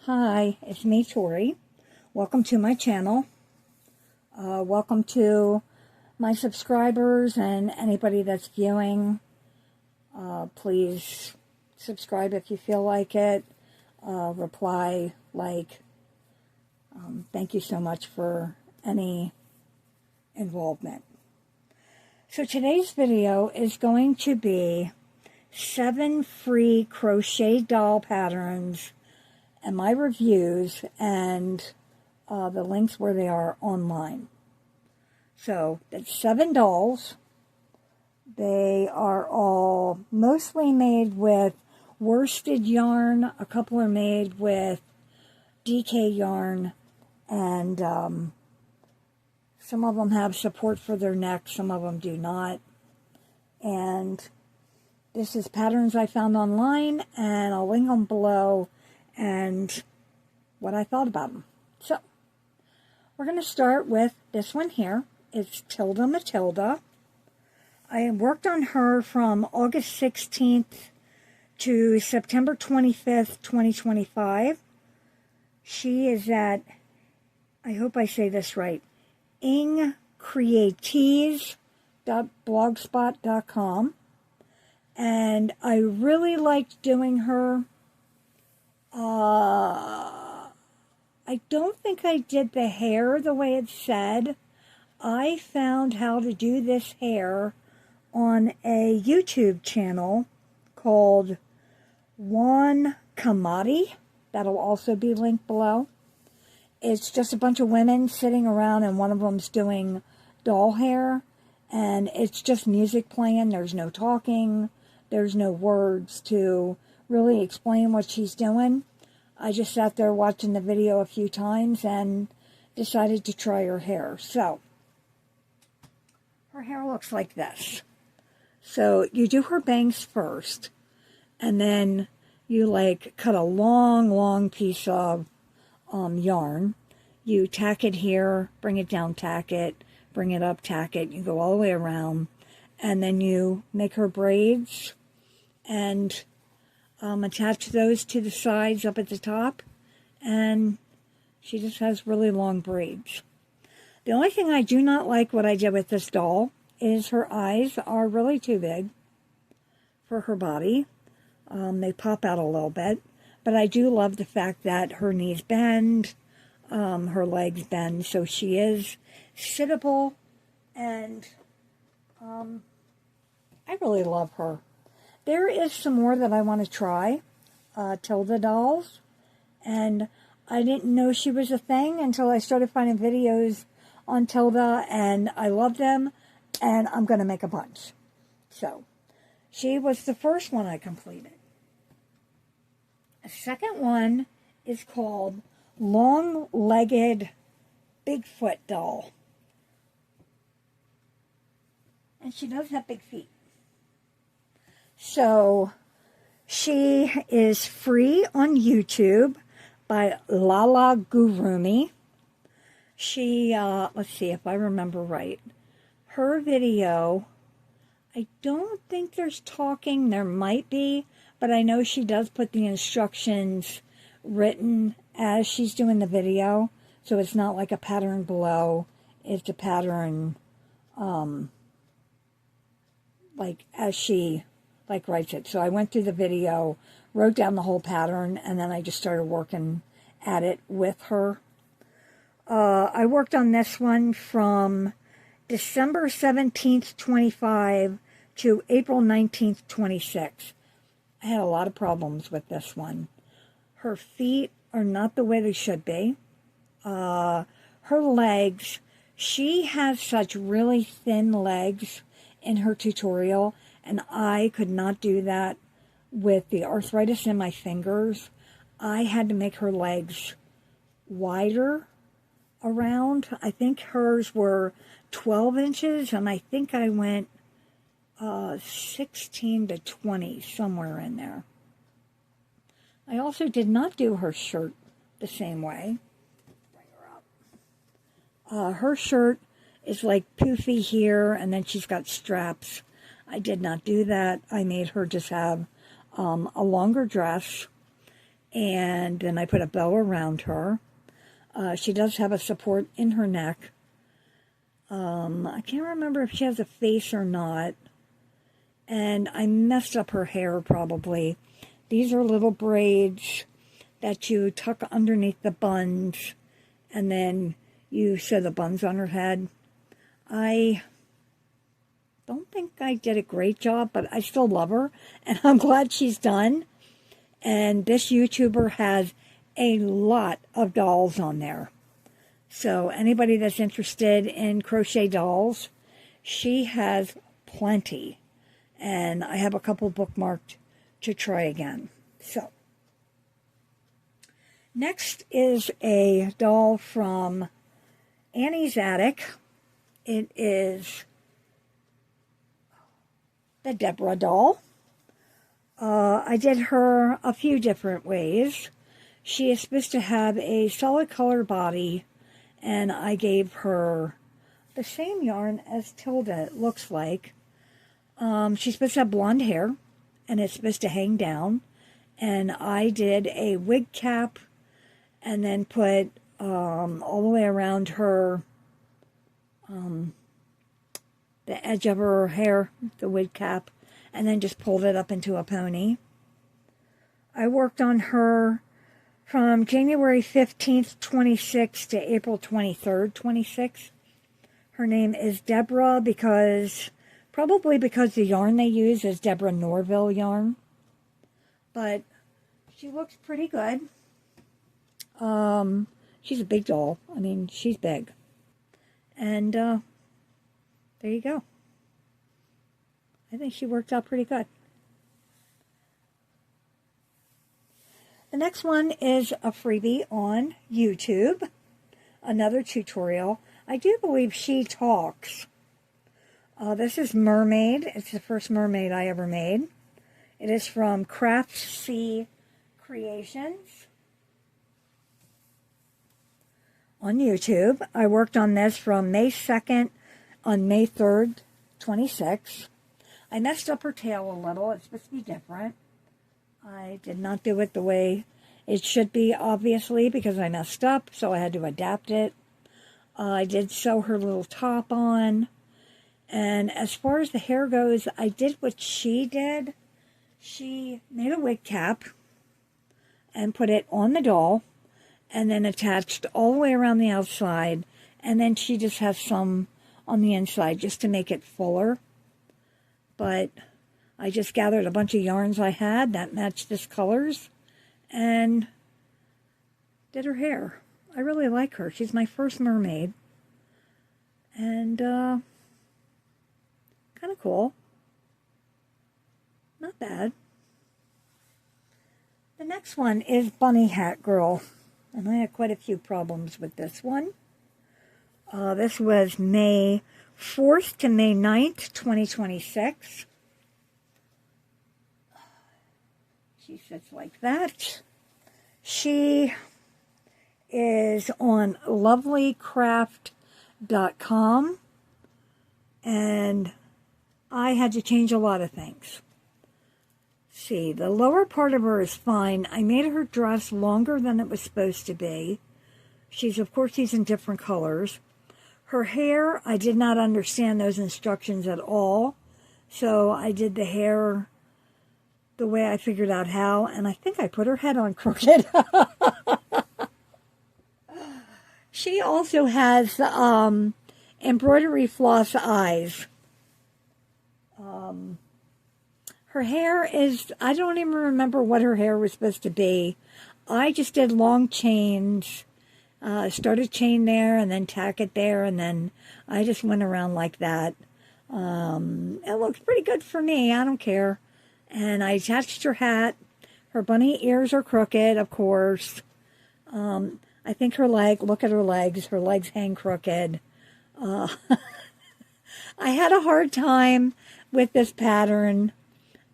Hi, it's me, Tori. Welcome to my channel. Welcome to my subscribers and anybody that's viewing. Please subscribe if you feel like it. Reply, like. Thank you so much for any involvement. So today's video is going to be 7 free crochet doll patterns and my reviews and the links where they are online. So that's 7 dolls. They are all mostly made with worsted yarn. A couple are made with DK yarn, and some of them have support for their neck, some of them do not. And this is patterns I found online, and I'll link them below and what I thought about them. So, we're going to start with this one here. It's Tilda Matilda. I worked on her from August 16th to September 25th, 2025. She is at, I hope I say this right, ingcreatees.blogspot.com. And I really liked doing her. I don't think I did the hair the way it said. I found how to do this hair on a YouTube channel called One Kamadi. That'll also be linked below. It's just a bunch of women sitting around, and one of them's doing doll hair, and it's just music playing. There's no talking. There's no words to really explain what she's doing. I just sat there watching the video a few times and decided to try her hair. So, her hair looks like this. So, you do her bangs first, and then you like cut a long piece of yarn. You tack it here, bring it down, tack it, bring it up, tack it. You go all the way around, and then you make her braids and attach those to the sides up at the top, and she just has really long braids. The only thing I do not like what I did with this doll is her eyes are really too big for her body. They pop out a little bit, but I do love the fact that her knees bend, her legs bend, so she is sittable, and I really love her. There is some more that I want to try, Tilda dolls, and I didn't know she was a thing until I started finding videos on Tilda, and I love them, and I'm going to make a bunch. So, she was the first one I completed. A second one is called Long-Legged Bigfoot Doll. And she does have big feet. So, she is free on YouTube by Amigurumi. She, let's see if I remember right. Her video, I don't think there's talking. There might be, but I know she does put the instructions written as she's doing the video. So it's not like a pattern below. It's a pattern, like as she writes it. So I went through the video, wrote down the whole pattern, and then I just started working at it with her. I worked on this one from December 17th, 25 to April 19th, 26. I had a lot of problems with this one. Her feet are not the way they should be. Her legs, she has such really thin legs in her tutorial, and I could not do that with the arthritis in my fingers. I had to make her legs wider around. I think hers were 12 inches, and I think I went 16 to 20, somewhere in there. I also did not do her shirt the same way. Bring her up. Her shirt is like poofy here, and then she's got straps. I did not do that. I made her just have a longer dress, and then I put a bow around her. She does have a support in her neck. I can't remember if she has a face or not. And I messed up her hair probably. These are little braids that you tuck underneath the buns, and then you sew the buns on her head. I don't think I did a great job, but I still love her, and I'm glad she's done. And this YouTuber has a lot of dolls on there. So anybody that's interested in crochet dolls, she has plenty. And I have a couple bookmarked to try again. So next is a doll from Annie's Attic. It is the Deborah Doll. I did her a few different ways. She is supposed to have a solid color body, and I gave her the same yarn as Tilda, it looks like. She's supposed to have blonde hair, and it's supposed to hang down. And I did a wig cap, and then put all the way around her, the edge of her hair, the wig cap, and then just pulled it up into a pony. I worked on her from January 15th, 26 to April 23rd, 26. Her name is Deborah probably because the yarn they use is Deborah Norville yarn. But she looks pretty good. She's a big doll. I mean, she's big. And there you go. I think she worked out pretty good. The next one is a freebie on YouTube. Another tutorial. I do believe she talks. This is Mermaid. It's the first mermaid I ever made. It is from Craft Sea Creations on YouTube. I worked on this from May 2nd on May 3rd, 26. I messed up her tail a little. It's supposed to be different. I did not do it the way it should be, obviously, because I messed up, so I had to adapt it. I did sew her little top on. And as far as the hair goes, I did what she did. She made a wig cap and put it on the doll, and then attached all the way around the outside, and then she just has some on the inside just to make it fuller. But I just gathered a bunch of yarns I had that matched this colors and did her hair. I really like her. She's my first mermaid. And kind of cool. Not bad. The next one is Bunny Hat Girl. And I had quite a few problems with this one. This was May 4th to May 9th, 2026. She sits like that. She is on lovelycraft.com, and I had to change a lot of things. See, the lower part of her is fine. I made her dress longer than it was supposed to be. Of course, she's in different colors. Her hair, I did not understand those instructions at all, so I did the hair the way I figured out how, and I think I put her head on crooked. She also has embroidery floss eyes. Her hair is, I don't even remember what her hair was supposed to be. I just did long chains, started chain there and then tack it there, and then I just went around like that. It looks pretty good for me. I don't care. And I attached her hat. Her bunny ears are crooked, of course. I think her leg, look at her legs. Her legs hang crooked. I had a hard time with this pattern.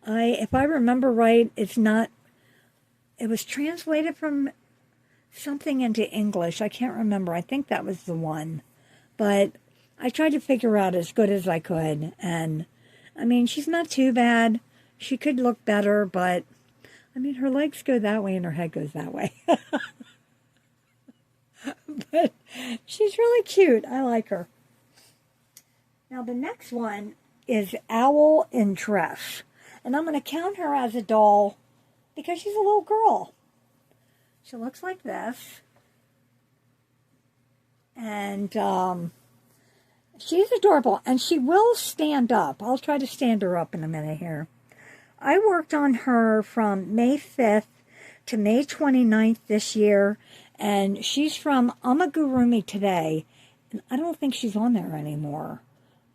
If I remember right, it was translated from something into English. I can't remember. I think that was the one. But I tried to figure out as good as I could. And, I mean, she's not too bad. She could look better, but I mean, her legs go that way and her head goes that way. But she's really cute. I like her. Now the next one is Owl in Dress. And I'm going to count her as a doll because she's a little girl. She looks like this. And she's adorable. And she will stand up. I'll try to stand her up in a minute here. I worked on her from May 5th to May 29th this year. And she's from Amigurumi Today. And I don't think she's on there anymore.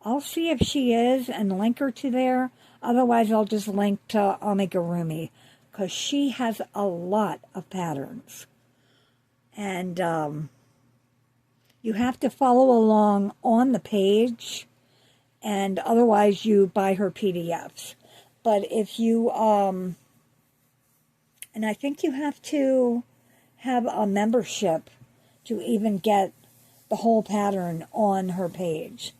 I'll see if she is and link her to there. Otherwise, I'll just link to Amigurumi because she has a lot of patterns. And you have to follow along on the page, and otherwise you buy her PDFs. But if you, and I think you have to have a membership to even get the whole pattern on her page.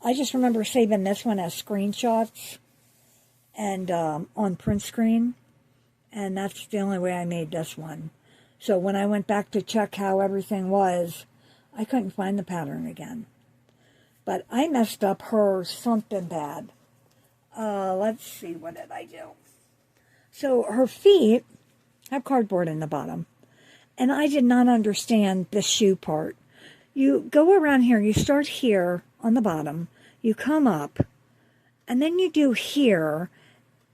I just remember saving this one as screenshots and on print screen, and that's the only way I made this one. So when I went back to check how everything was, I couldn't find the pattern again. But I messed up her something bad. Let's see, what did I do? So her feet have cardboard in the bottom, and I did not understand the shoe part. You go around here, you start here on the bottom, you come up, and then you do here,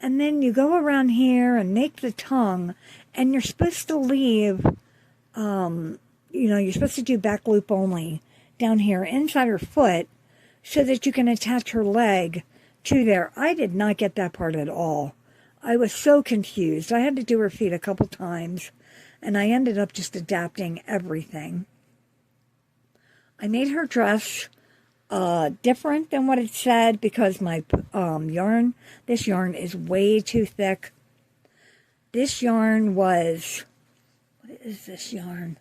and then you go around here and make the tongue, and you're supposed to leave, you're supposed to do back loop only down here inside her foot so that you can attach her leg to there. I did not get that part at all. I was so confused. I had to do her feet a couple times, and I ended up just adapting everything. I made her dress different than what it said because my this yarn is way too thick. This yarn was, what is this yarn?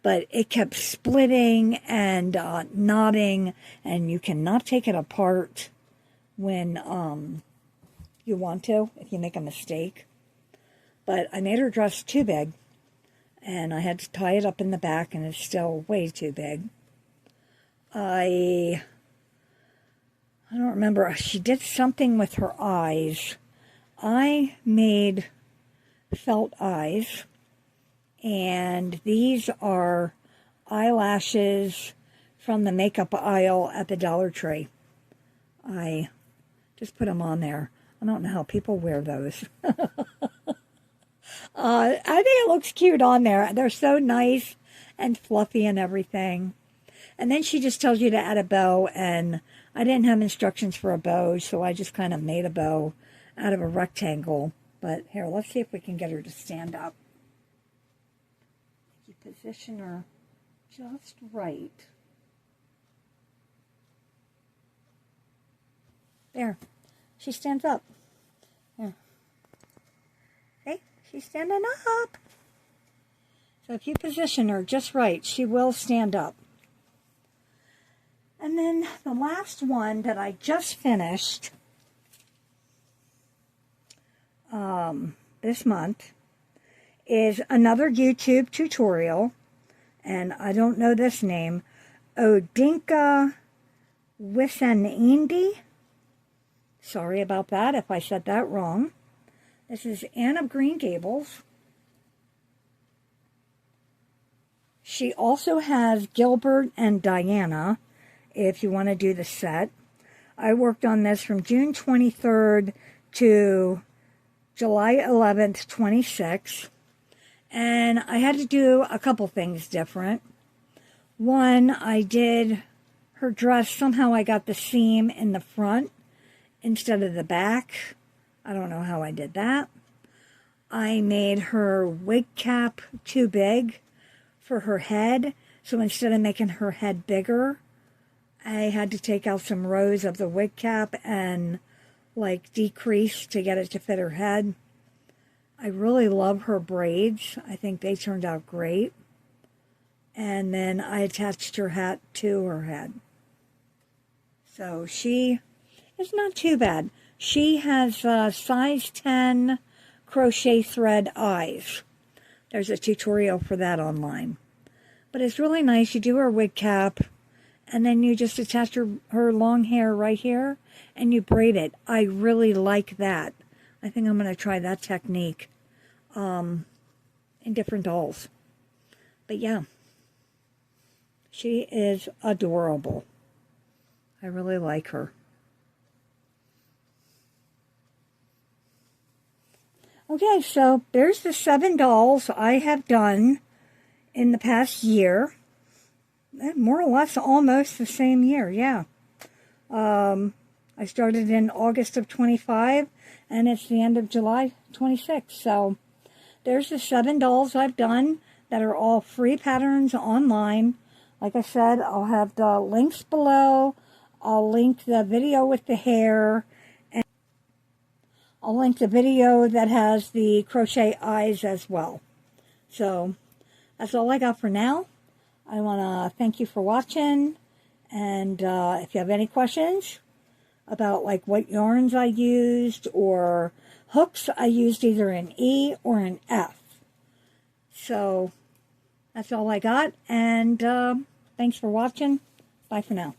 But it kept splitting and knotting, and you cannot take it apart when you want to, if you make a mistake. But I made her dress too big, and I had to tie it up in the back, and it's still way too big. I don't remember. She did something with her eyes. I made felt eyes, and these are eyelashes from the makeup aisle at the Dollar Tree. I just put them on there. I don't know how people wear those. I think it looks cute on there. They're so nice and fluffy and everything. And then she just tells you to add a bow, and I didn't have instructions for a bow, so I just kind of made a bow out of a rectangle. But here, let's see if we can get her to stand up. You position her just right. There. She stands up. Here. Okay, she's standing up. So if you position her just right, she will stand up. And then the last one that I just finished this month is another YouTube tutorial, and I don't know this name, Odinka Wisanindi. Sorry about that if I said that wrong. This is Anne of Green Gables. She also has Gilbert and Diana, if you want to do the set. I worked on this from June 23rd to July 11th, 26. And I had to do a couple things different. One, I did her dress, somehow I got the seam in the front instead of the back. I don't know how I did that. I made her wig cap too big for her head. So instead of making her head bigger, I had to take out some rows of the wig cap and decrease to get it to fit her head. I really love her braids. I think they turned out great. And then I attached her hat to her head. So she is not too bad. She has size 10 crochet thread eyes. There's a tutorial for that online. But it's really nice. You do her wig cap, and then you just attach her long hair right here, and you braid it. I really like that. I think I'm going to try that technique in different dolls. But yeah, she is adorable. I really like her. Okay, so there's the 7 dolls I have done in the past year. More or less almost the same year, yeah. I started in August of 25, and it's the end of July 26. So there's the 7 dolls I've done that are all free patterns online. Like I said, I'll have the links below. I'll link the video with the hair. And I'll link the video that has the crochet eyes as well. So that's all I got for now. I want to thank you for watching. And if you have any questions about like what yarns I used or hooks, I used either an E or an F. So that's all I got. And thanks for watching. Bye for now.